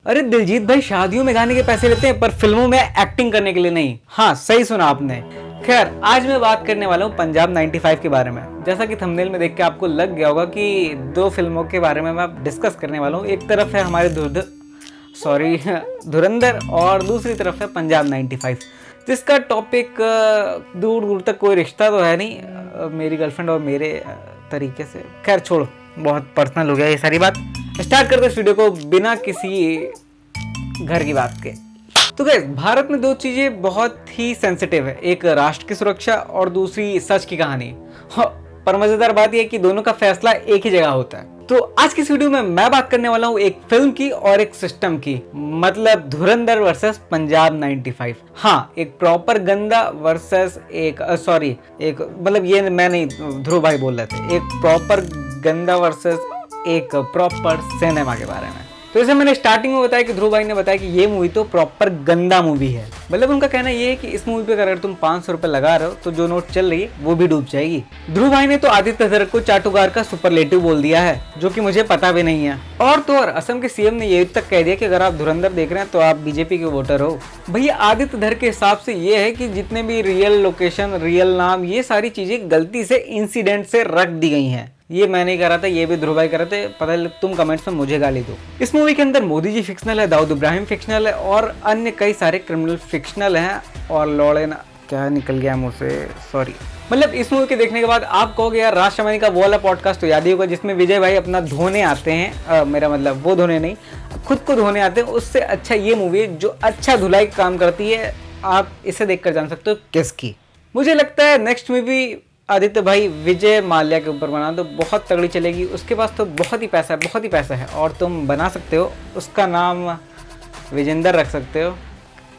अरे दिलजीत भाई शादियों में गाने के पैसे लेते हैं पर फिल्मों में एक्टिंग करने के लिए नहीं। हाँ सही सुना आपने। खैर आज मैं बात करने वाला हूँ पंजाब 95 के बारे में। जैसा कि थंबनेल में देख के आपको लग गया होगा कि दो फिल्मों के बारे में मैं डिस्कस करने वाला हूँ। एक तरफ है हमारे धुरंधर और दूसरी तरफ है पंजाब 95, जिसका टॉपिक दूर दूर तक कोई रिश्ता तो है नहीं मेरी गर्लफ्रेंड और मेरे तरीके से। खैर छोड़ो, बहुत पर्सनल हो गया ये सारी बात। स्टार्ट करते इस वीडियो को बिना किसी घर की बात के। तो गाइस भारत में दो चीजें बहुत ही सेंसिटिव है, एक राष्ट्र की सुरक्षा और दूसरी सच की कहानी। पर मजेदार बात यह है कि दोनों का फैसला एक ही जगह होता है। तो आज की इस वीडियो में मैं बात करने वाला हूँ एक फिल्म की और एक सिस्टम की, मतलब धुरंधर वर्सेस पंजाब 95। हाँ, एक प्रॉपर गंदा वर्सेस एक मतलब ये मैं नहीं, ध्रुव भाई बोल रहे थे, एक प्रॉपर गंदा वर्सेस एक प्रॉपर सिनेमा के बारे में। तो जैसे मैंने स्टार्टिंग में बताया कि ध्रुव भाई ने बताया कि ये मूवी तो प्रॉपर गंदा मूवी है। मतलब उनका कहना ये है कि इस मूवी पे अगर तुम 500 रुपए लगा रहे हो तो जो नोट चल रही है वो भी डूब जाएगी। ध्रुव भाई ने तो आदित्य हजारे को चाटुकार का सुपरलेटिव बोल दिया है, जो कि मुझे पता भी नहीं है। और तो और असम के सीएम ने ये तक कह दिया कि अगर आप धुरंधर देख रहे हैं तो आप बीजेपी के वोटर हो। भैया आदित्य हजारे के हिसाब से ये है कि जितने भी रियल लोकेशन, रियल नाम, ये सारी चीजें गलती से इंसिडेंट से रख दी गई हैं। ये मैं नहीं कर रहा था, ये भी ध्रुव भाई कर रहे थे। पता है तुम कमेंट्स में मुझे गाली दो। इस मूवी के अंदर मोदी जी फिक्शनल है, दाऊद इब्राहिम फिक्शनल है और अन्य कई सारे क्रिमिनल फिक्शनल हैं। और लौड़े ना क्या निकल गया मुंह से, सॉरी। मतलब इस मूवी के देखने के बाद आप कहोगे यार राज शमानी का वो वाला पॉडकास्ट तो याद ही होगा जिसमें विजय भाई अपना धोने आते हैं, मेरा मतलब वो धोने नहीं, खुद को धोने आते हैं। उससे अच्छा ये मूवी है जो अच्छा धुलाई का काम करती है। आप इसे देखकर जान सकते हो किसकी। मुझे लगता है नेक्स्ट मूवी आदित्य भाई विजय माल्या के ऊपर बना दो, बहुत तगड़ी चलेगी। उसके पास तो बहुत ही पैसा है और तुम बना सकते हो। उसका नाम विजेंदर रख सकते हो।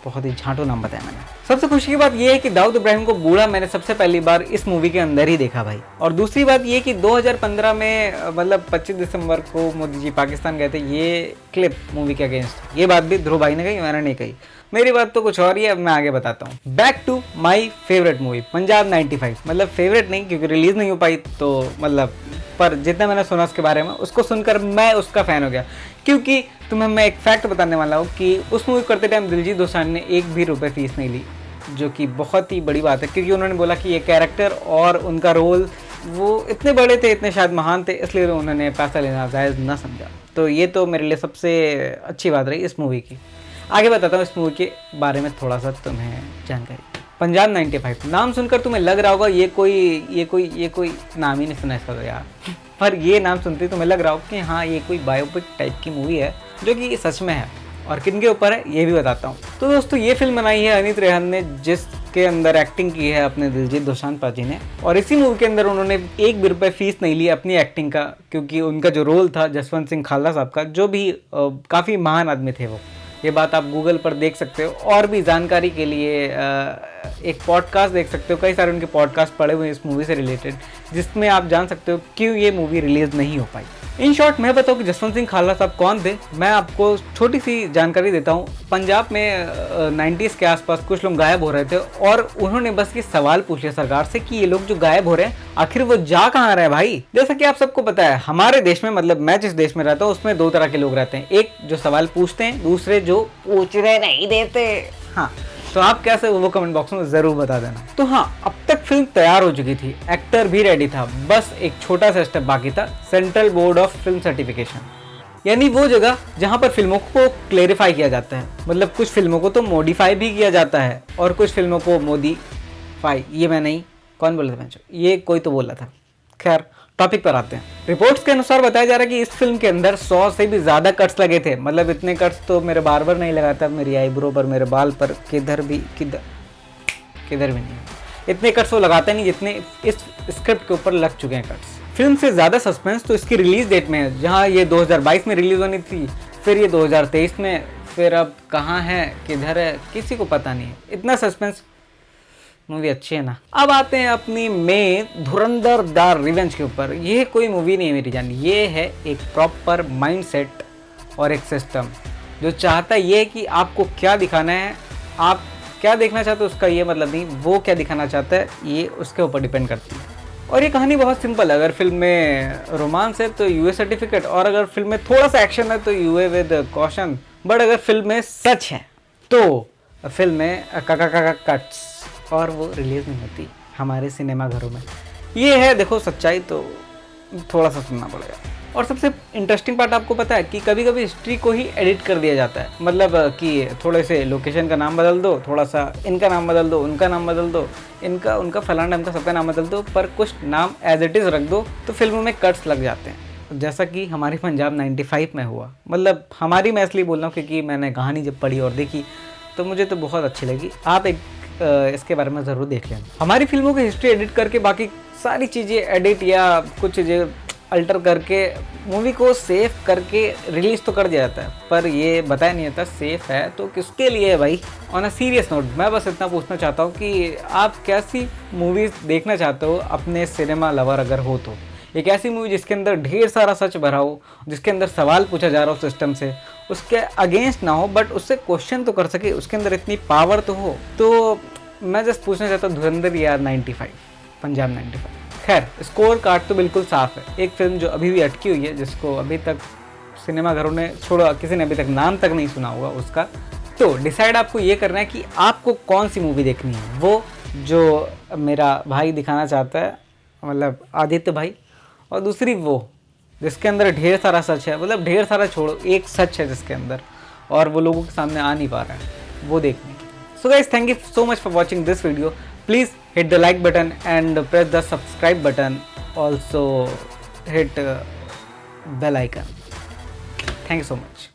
बहुत ही झांटू नाम बताया मैंने। सबसे खुशी की बात यह है कि दाऊद इब्राहिम को बूढ़ा मैंने सबसे पहली बार इस मूवी के अंदर ही देखा भाई। और दूसरी बात यह कि 2015 में मतलब 25 दिसंबर को मोदी जी पाकिस्तान गए थे, ये क्लिप मूवी के अगेंस्ट। ये बात भी ध्रुव भाई ने कही, मैंने नहीं कही। मेरी बात तो कुछ और ही है, अब मैं आगे बताता हूँ। Back to my favourite movie Punjab 95। मतलब फेवरेट नहीं क्योंकि रिलीज नहीं हो पाई, तो मतलब पर जितना मैंने सुना उसके बारे में, उसको सुनकर मैं उसका फैन हो गया। क्योंकि तुम्हें मैं एक फैक्ट बताने वाला हूँ कि उस मूवी करते टाइम दिलजीत दोसांझ ने एक भी रुपए फीस नहीं ली, जो कि बहुत ही बड़ी बात है। क्योंकि उन्होंने बोला कि ये कैरेक्टर और उनका रोल वो इतने बड़े थे, इतने शायद महान थे, इसलिए उन्होंने पैसा लेना जायज़ न समझा। तो ये तो मेरे लिए सबसे अच्छी बात रही इस मूवी की। आगे बताता हूँ इस मूवी के बारे में थोड़ा सा तुम्हें जानकारी। पंजाब 95 नाम सुनकर तुम्हें लग रहा होगा ये कोई नाम ही नहीं सुना इसका तो यार। पर ये नाम सुनते ही तुम्हें लग रहा होगा कि हाँ ये कोई बायोपिक टाइप की मूवी है, जो कि सच में है। और किन के ऊपर है ये भी बताता हूँ। तो दोस्तों ये फिल्म बनाई है अनीत रेहन ने, जिसके अंदर एक्टिंग की है अपने दिलजीत दोसांझ पाजी ने। और इसी मूवी के अंदर उन्होंने एक भी रुपये फीस नहीं ली अपनी एक्टिंग का, क्योंकि उनका जो रोल था जसवंत सिंह खालदा साहब का, जो भी काफ़ी महान आदमी थे वो। ये बात आप गूगल पर देख सकते हो। और भी जानकारी के लिए एक पॉडकास्ट देख सकते हो, कई सारे उनके पॉडकास्ट पड़े हुए हैं इस मूवी से रिलेटेड, जिसमें आप जान सकते हो क्यों ये मूवी रिलीज नहीं हो पाई। इन शॉर्ट मैं बताऊँ कि जसवंत सिंह खालदा साहब कौन थे, मैं आपको छोटी सी जानकारी देता हूँ। पंजाब में 90s के आसपास कुछ लोग गायब हो रहे थे और उन्होंने बस ये सवाल पूछ लिया सरकार से कि ये लोग जो गायब हो रहे हैं आखिर वो जा कहाँ रहे हैं भाई। जैसा कि आप सबको पता है हमारे देश में, मतलब मैं जिस देश में रहता हूँ उसमें दो तरह के लोग रहते हैं, एक जो सवाल पूछते हैं, दूसरे जो पूछने नहीं देते। हाँ, तो आप कैसे वो कमेंट बॉक्स में जरूर बता देना। तो हाँ, अब तक फिल्म तैयार हो चुकी थी, एक्टर भी रेडी था, बस एक छोटा सा स्टेप बाकी था, central board of film certification. यानी वो जगह जहां पर फिल्मों को क्लेरिफाई किया जाता है। मतलब कुछ फिल्मों को तो मॉडिफाई भी किया जाता है और कुछ फिल्मों को मोदीफाई, ये मैं नहीं, कौन बोला था, ये कोई तो बोला था। खैर टॉपिक पर आते हैं। रिपोर्ट्स के अनुसार बताया जा रहा है कि इस फिल्म के अंदर 100 से भी ज़्यादा कट्स लगे थे। मतलब इतने कट्स तो मेरे बार नहीं लगाता, मेरी आईब्रो पर, मेरे बाल पर, किधर भी नहीं। इतने कट्स वो लगाते नहीं जितने इस स्क्रिप्ट के ऊपर लग चुके हैं कट्स। फिल्म से ज़्यादा सस्पेंस तो इसकी रिलीज डेट में है, जहाँ ये 2022 में रिलीज होनी थी, फिर ये 2023 में, फिर अब कहाँ है किधर है किसी को पता नहीं है। इतना सस्पेंस। मूवी अच्छी है ना। अब आते हैं अपनी मेन धुरंधर द रिवेंज के ऊपर। ये कोई मूवी नहीं है मेरी जान, ये है एक प्रॉपर माइंडसेट और एक सिस्टम जो चाहता ये है कि आपको क्या दिखाना है, आप क्या देखना चाहते हो उसका ये मतलब नहीं, वो क्या दिखाना चाहता है ये उसके ऊपर डिपेंड करती है। और ये कहानी बहुत सिंपल है, अगर फिल्म में रोमांस है तो यूए सर्टिफिकेट, और अगर फिल्म में थोड़ा सा एक्शन है तो यूए विद कॉशन, बट अगर फिल्म में सच है तो फिल्म में कट्स, और वो रिलीज नहीं होती हमारे सिनेमा घरों में। ये है देखो सच्चाई, तो थोड़ा सा सुनना पड़ेगा। और सबसे इंटरेस्टिंग पार्ट आपको पता है कि कभी कभी हिस्ट्री को ही एडिट कर दिया जाता है, मतलब कि थोड़े से लोकेशन का नाम बदल दो, थोड़ा सा इनका नाम बदल दो, उनका नाम बदल दो, इनका उनका फलाना इनका सबका नाम बदल दो, पर कुछ नाम एज इट इज़ रख दो तो फिल्मों में कट्स लग जाते हैं, जैसा कि हमारी पंजाब 95 में हुआ। मतलब हमारी, मैं इसलिए बोल रहा हूँ क्योंकि मैंने कहानी जब पढ़ी और देखी तो मुझे तो बहुत अच्छी लगी। आप एक इसके बारे में ज़रूर देख लेना। हमारी फिल्मों की हिस्ट्री एडिट करके बाकी सारी चीज़ें एडिट या कुछ चीज़ें अल्टर करके मूवी को सेफ करके रिलीज़ तो कर दिया जाता है, पर ये बताया नहीं जाता सेफ है तो किसके लिए है भाई। ऑन अ सीरियस नोट मैं बस इतना पूछना चाहता हूँ कि आप कैसी मूवीज़ देखना चाहते हो अपने सिनेमा लवर अगर हो तो। एक ऐसी मूवी जिसके अंदर ढेर सारा सच भरा हो, जिसके अंदर सवाल पूछा जा रहा हो सिस्टम से, उसके अगेंस्ट ना हो बट उससे क्वेश्चन तो कर सके, उसके अंदर इतनी पावर तो हो। तो मैं जस्ट पूछना चाहता हूँ धुरंधर या 95, पंजाब 95। खैर स्कोर कार्ड तो बिल्कुल साफ है। एक फिल्म जो अभी भी अटकी हुई है, जिसको अभी तक सिनेमा घरों ने छोड़ो, किसी ने अभी तक नाम तक नहीं सुना होगा उसका। तो डिसाइड आपको ये करना है कि आपको कौन सी मूवी देखनी है, वो जो मेरा भाई दिखाना चाहता है, मतलब आदित्य भाई, और दूसरी वो जिसके अंदर ढेर सारा सच है, मतलब ढेर सारा छोड़ो, एक सच है जिसके अंदर और वो लोगों के सामने आ नहीं पा रहा है, वो देखनी। So guys, thank you so much for watching this video. Please hit the like button and press the subscribe button. Also hit bell icon. Thank you so much.